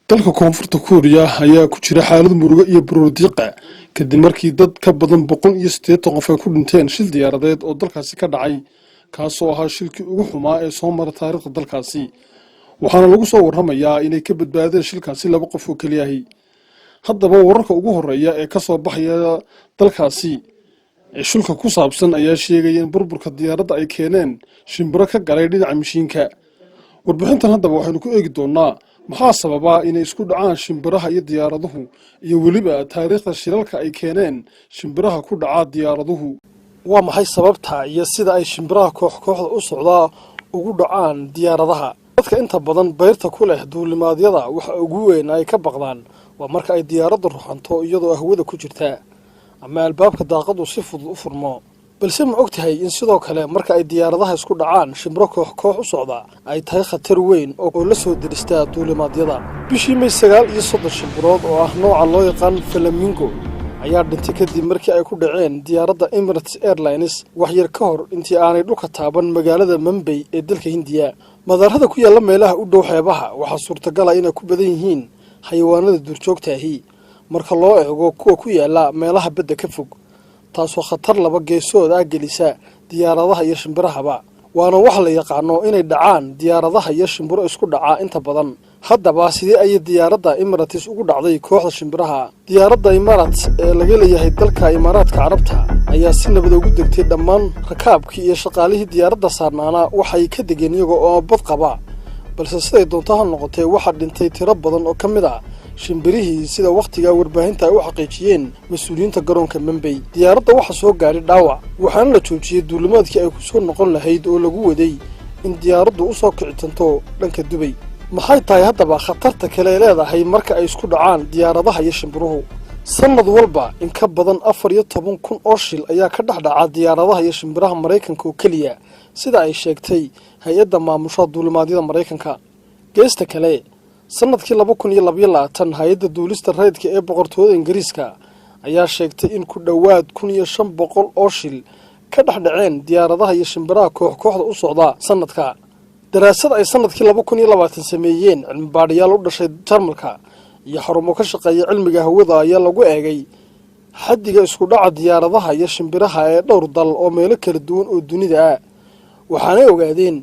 dalka koonfurta Kuuriya ayaa ku jira xaalad murugo iyo baroodiiqa kadib markii dad ka badan 180 qof ay ku dhinteen shil diyaaradeed oo dalkaasi ka dhacay kaasoo ahaa shilkii ugu xumaa ee soo mara taariikhda dalkaasi waxaana lagu soo warramayaa inay ka badbaadeen shilkaasi 2 qof oo kaliya haddaba wararka ugu horeeya ee ka soo baxaya dalkaasi ee shilka ku saabsan ayaa sheegay in burburka diyaaradda ay keeneen shimbiro ka galay dhinaca mishiinka warbixintan haddaba waxaynu ku eegi doonaa maxaa sababa inay isku dhacaan shimbiraha iyo diyaaraduhu iyo weliba taariikhda shilalka ay keeneen shimbiraha ku dhaca diyaaraduhu waa maxay sababta iyo sida ay shimbiraha kooxda u socdaa ugu dhacaan diyaaradaha dadka inta badan beerta ku leh duulimaadyada waxa ugu weyn ay ka baqdaan waa marka ay diyaaraddu ruxanto iyadoo hawada ku jirta ama albaabka daaqadu si fudud u furmo balse ma ogtahay in sidoo kale marka ay diyaaradaha isku dhacaan shimbiro koox u socda ay tahay khatar weyn oo la soo dirista duulimaadyada bishii May 39 shimbirood oo ah nooca loo yaqaan flamingo ayaa dhintay kadib markii ay ku dhaceen diyaaradda Emirates Airlines wax yar ka hor intii aanay dhulka taaban magaalada Mumbai ee dalka Hindiya madaarada ku yaala meelaha u dhow xeebaha waxa suurtagal ah inay ku badan yihiin xayawaanada duurjoogta ahi marka loo eego kuwa ku yaala meelaha badda ka fog taasoo khatar laba geesood ah gelisa diyaaradaha iyo shimbirahaba waana wax la yaqaano inay dhacaan diyaaradaha iyo shimbiro isku dhaca inta badan haddaba sidee ay diyaaradda Emirates ugu dhacday kooxda shimbiraha diyaaradda Emirates ee laga leeyahay dalka Imaaraadka Carabta ayaa si nabad ugu degtay dhammaan rakaabkii iyo shaqaalihii diyaaradda saarnaana waxay ka degeen iyaga oo bad qaba balse siday doonto ha noqotee waxa dhintay tiro badan oo ka mid ah shimbirihii sida waqtiga warbaahinta ay u xaqiijiyeen mas'uuliyiinta garoonka Mumbai diyaaradda waxa soo gaaray dhaawac waxaana la joojiyay duulimaadkii ay ku soo noqon lahayd oo lagu waday in diyaaraddu u soo kicitanto dhanka Dubai maxay tahay haddaba khatarta kale ee leedahay marka ay isku dhacaan diyaaradaha iyo shimbiruhu sanad walba in ka badan 14,000 oo shil ayaa ka dhaca diyaaradaha iyo shimbiraha Mareykanka oo kaliya sida ay sheegtay hay'adda maamusha duulimaadyada Mareykanka geesta kale sanadkii 2022 hay'adda duulista rayidka ee boqortooyada Ingiriiska ayaa sheegtay in ku dhawaad 1,500 oo shil ka dhaceen diyaaradaha iyo shimbiraha kooxda u socda sanadka daraasad ay sanadkii 2020 sameeyeen cilmi baadhayaal u dhashay Jarmalka iyo xarumo ka shaqeeya cilmiga hawada ayaa lagu eegay xaddiga isku dhaca diyaaradaha iyo shimbiraha ee dhowr dal oo meelo kala duwan oo dunida ah waxaanay ogaadeen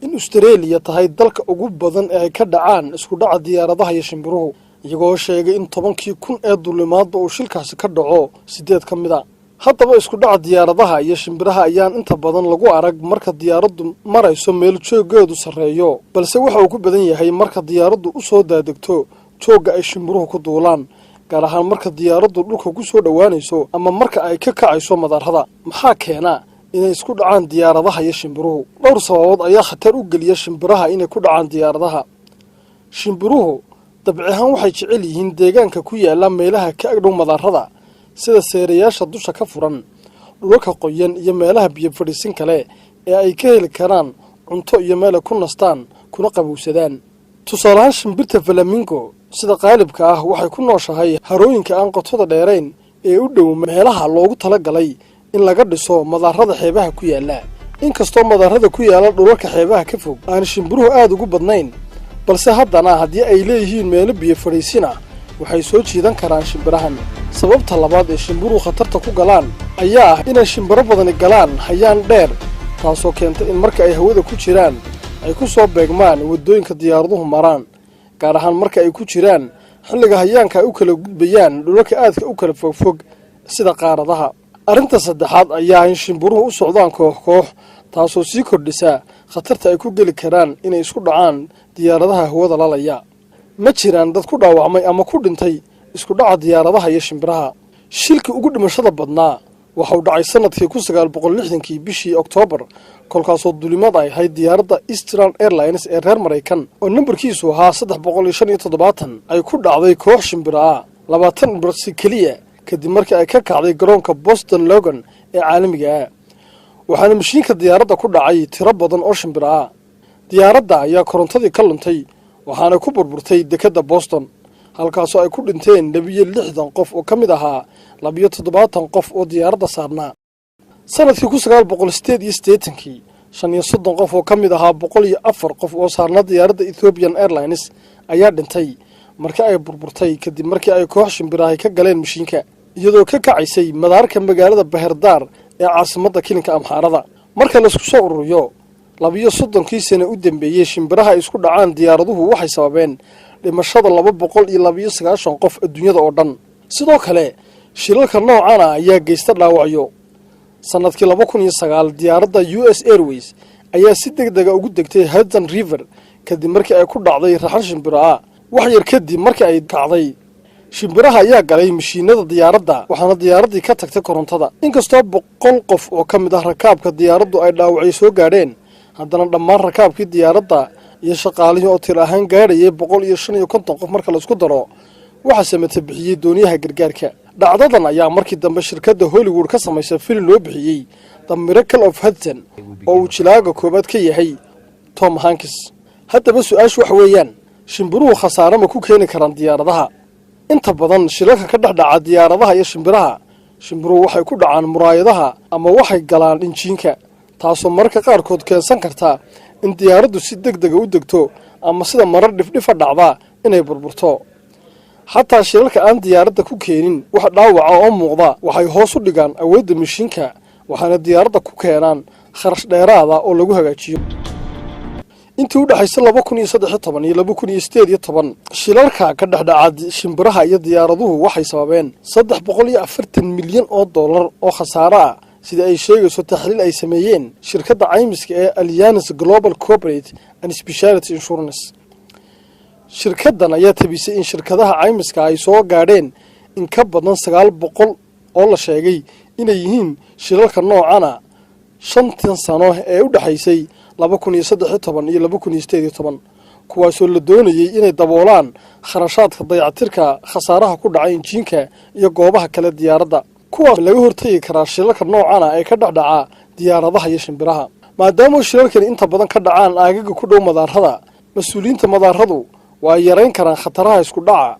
in Australia tahay dalka ugu badan ee ay ka dhacaan isku dhaca diyaaradaha iyo shimbiruhu iyagoo sheegay in 10,000 ee duulimaadba uu shilkaasi ka dhaco 8 ka mid ah haddaba isku dhaca diyaaradaha iyo shimbiraha ayaan inta badan lagu arag marka diyaaraddu marayso meel jooggeedu sareeyo balse waxa uu ku badan yahay marka diyaaraddu u soo daadegto joogga ay shimbiruhu ku duulaan gaar ahaan marka diyaaraddu dhulka ku soo dhawaanayso ama marka ay ka kacayso madaarada maxaa keena inay isku dhacaan diyaaradaha iyo shimbiruhu dhowr sababood ayaa khatar u geliya shimbiraha inay ku dhacaan diyaaradaha shimbiruhu dabci ahaan waxay jecel yihiin deegaanka ku yaala meelaha ka agdhow madaarada sida seerayaasha dusha ka furan dhulka qoyan iyo meelaha biyo fadhiisin kale ee ay ka heli karaan cunto iyo meel ku nastaan kuna qabowsadaan tusaalahaan shimbirta flamingo sida qaalibka ah waxay ku nooshahay harooyinka aan qotada dheerayn ee u dhow meelaha loogu talagalay in laga dhiso madaarada xeebaha ku yaala inkastoo madaarada ku yaala dhulka xeebaha ka fog aan shimbiruhu aad ugu badnayn balse haddana haddii ay leeyihiin meelo biyo fadhiisin ah waxay soo jiidan karaan shimbirahan sababta labaad ee shimbiruhu khatarta ku galaan ayaa ah inay shimbiro badani galaan hayaan dheer taasoo keenta in marka ay hawada ku jiraan ay ku soo beegmaan wadooyinka diyaaraduhu maraan gaar ahaan marka ay ku jiraan xilliga hayaanka ay u kala gudbayaan dhulka aadka u kala fogfog sida qaaradaha arrinta saddexaad ayaa in shimbiruhu u socdaan koox taasoo sii kordhisa khatarta ay ku geli karaan inay isku dhacaan diyaaradaha hawada lalaya ma jiraan dad ku dhaawacmay ama ku dhintay isku dhaca diyaaradaha iyo shimbiraha shilkii ugu dhimashada badnaa waxa uu dhacay sanadkii 1960 bishii Oktoobar kolkaasoo duulimaad ay ahayd diyaaradda Eastern Airlines ee reer Mareykan oo nambarkiisu ahaa 375 ay ku dhacday koox shimbiro ah 20 ilbiriqsi kaliya kadib markii ay ka kacday garoonka Boston Logan ee caalamiga ah waxaana mashiinka diyaaradda ku dhacay tiro badan oo shimbiro ah diyaaradda ayaa korontadii ka luntay waxaana ku burburtay dekedda Boston halkaasoo ay ku dhinteen 60 qof oo ka mid ahaa 72 qof oo diyaaradda saarnaa sanadkii 1988 35 qof oo ka mid ahaa 104 qof oo saarnaa diyaaradda Ethiopian Airlines ayaa dhintay marka ay burburtay kadib markii ay koox shimbiraha ka galeen mashiinka iyadoo ka kacaysay madaarka magaalada Bahardar ee caasimadda kilinka Amxaarada. marka la isku soo ururiyo 32 sano u dambeeyay shimbiraha isku dhacaan diyaaraduhu waxay sababeen dhimashada 229 qof adduunyada oo dhan. sidoo kale shilalka noocan ah ayaa geysta dhaawacyo. sanadkii 2009 diyaaradda US Airways ayaa si degdeg ah ugu degtay Hudson River kadib markii ay ku dhacday raxan shimbiraha. wax yar kadib markii ay kacday, shimbiraha ayaa galay mashiinada diyaaradda waxaana diyaaradii ka tagtay korontada. inkastoo 100 qof oo ka mid ah rakaabka diyaaraddu ay dhaawacyo soo gaadheen, haddana dhammaan rakaabkii diyaaradda iyo shaqaalihii oo tir ahaan gaadhayay 155 qof marka la isku daro waxa sameeyay bixiyay dooniyaha gargaarka. dhacdadan ayaa markii dambe shirkadda Hollywood ka samaysay film loo bixiyay The Miracle of Hudson oo uu jilaaga koobaad ka yahay Tom Hanks. haddaba su'aashu waxa weeyaan, shimbiruhu khasaare ma ku keeni karaan diyaaradaha? inta badan shilalka ka dhaca diyaaradaha iyo shimbiruhu waxay ku dhacaan muraayadaha ama waxay galaan injiinka, taasoo marka qaarkood keensan karta in diyaaraddu si degdeg ah u degto ama sida marar dhifdhifa dhacda inay burburto. xataa shilalka aan diyaaradda ku keenin wax dhaawaca oo muuqda waxay hoos u dhigaan awoodda mashiinka waxaana diyaaradda ku keenaan kharash dheeraad ah oo lagu hagaajiyo. intii u dhaxaysay 2013 iyo 2018 shilalka ka dhaca shimbiraha iyo diyaaraduhu waxay sababeen 340 milyan oo dollar oo khasaare ah sida ay sheegayso taxliil ay sameeyeen shirkadda caymiska ee Allianz Global Corporate and Specialty Insurance. shirkaddan ayaa tabisay in shirkadaha caymiska ay soo gaadheen in ka badan 900 oo la sheegay inay yihiin shilalka noocana 5 sano ee u dhaxaysay 2013 iyo 2018 kuwaasoo la doonayay inay daboolaan kharashaadka dayactirka khasaaraha ku dhacay injiinka iyo goobaha kale diyaaradda. kuwaas laga hortagi karaa shilalka noocana ee ka dhaca diyaaradaha iyo shimbiraha. maadaama shilalkan inta badan ka dhacaan aagaga ku dhow madaarada, mas'uuliyiinta madaaradu waa yareyn karaan khataraha isku dhaca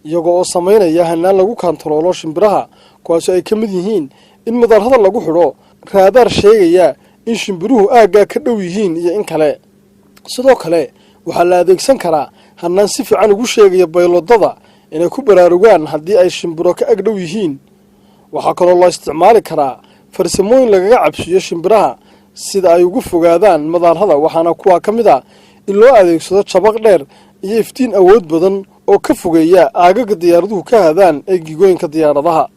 iyagoo oo sameynaya hanaan lagu kantaroolo shimbiraha, kuwaasoo ay ka mid yihiin in madaarada lagu xidho raadaar sheegaya in shimbiruhu aagga ka dhow yihiin iyo in kale. sidoo kale waxaa la adeegsan karaa hanaan si fiican ugu sheegaya bayloodada inay ku baraarugaan haddii ay shimbiro ka ag dhow yihiin. waxaa kaloo loo isticmaali karaa farsamooyin lagaga cabsiyo shimbiraha sida ay ugu fogaadaan madaarada, waxaana kuwa ka mid ah in loo adeegsado jabaq dheer iyo iftiin awood badan oo ka fogeeya aagaga diyaaraduhu ka hadaan ee gigooyinka diyaaradaha.